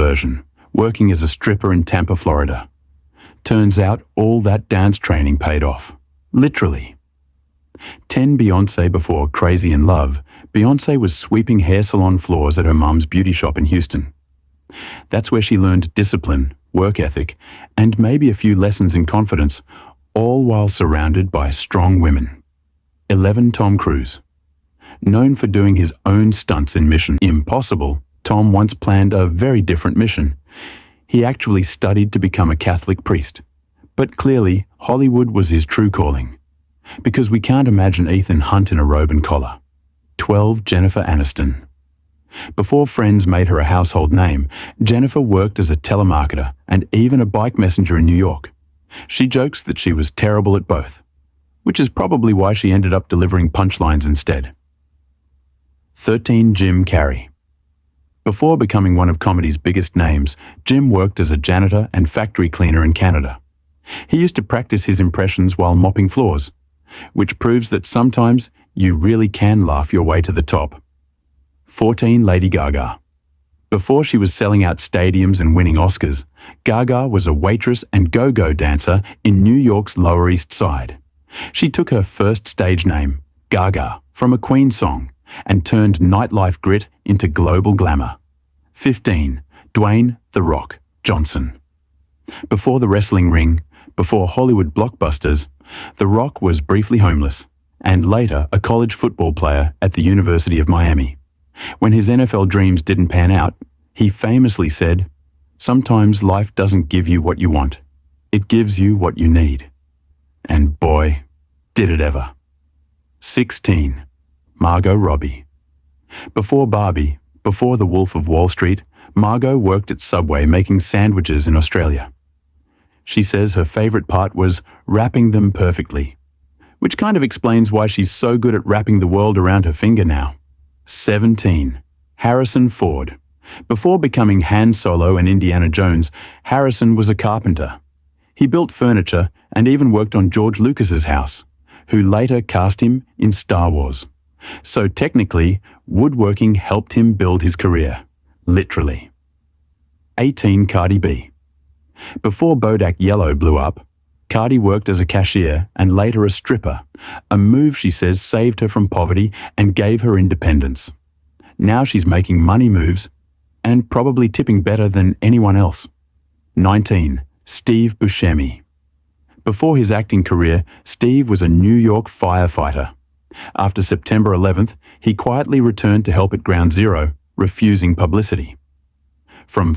version, working as a stripper in Tampa, Florida. Turns out all that dance training paid off. Literally. 10 Beyoncé before Crazy in Love, Beyoncé was sweeping hair salon floors at her mum's beauty shop in Houston. That's where she learned discipline, work ethic, and maybe a few lessons in confidence, all while surrounded by strong women. 11 Tom Cruise. Known for doing his own stunts in Mission Impossible, Tom once planned a very different mission. He actually studied to become a Catholic priest. But clearly, Hollywood was his true calling. Because we can't imagine Ethan Hunt in a robe and collar. 12 Jennifer Aniston. Before Friends made her a household name, Jennifer worked as a telemarketer and even a bike messenger in New York. She jokes that she was terrible at both, which is probably why she ended up delivering punchlines instead. 13 Jim Carrey. Before becoming one of comedy's biggest names, Jim worked as a janitor and factory cleaner in Canada. He used to practice his impressions while mopping floors, which proves that sometimes you really can laugh your way to the top. 14 Lady Gaga. Before she was selling out stadiums and winning Oscars, Gaga was a waitress and go-go dancer in New York's Lower East Side. She took her first stage name, Gaga, from a Queen song, and turned nightlife grit into global glamour. 15 Dwayne "The Rock" Johnson. Before the wrestling ring, before Hollywood blockbusters, The Rock was briefly homeless, and later a college football player at the University of Miami. When his NFL dreams didn't pan out, he famously said, "Sometimes life doesn't give you what you want. It gives you what you need." And boy, did it ever. 16 Margot Robbie. Before Barbie, before The Wolf of Wall Street, Margot worked at Subway making sandwiches in Australia. She says her favorite part was wrapping them perfectly, which kind of explains why she's so good at wrapping the world around her finger now. 17 Harrison Ford. Before becoming Han Solo and Indiana Jones, Harrison was a carpenter. He built furniture and even worked on George Lucas's house, who later cast him in Star Wars. So technically, woodworking helped him build his career, literally. 18 Cardi B. Before Bodak Yellow blew up, Cardi worked as a cashier and later a stripper, a move she says saved her from poverty and gave her independence. Now she's making money moves and probably tipping better than anyone else. 19 Steve Buscemi. Before his acting career, Steve was a New York firefighter. After September 11th, he quietly returned to help at Ground Zero, refusing publicity. From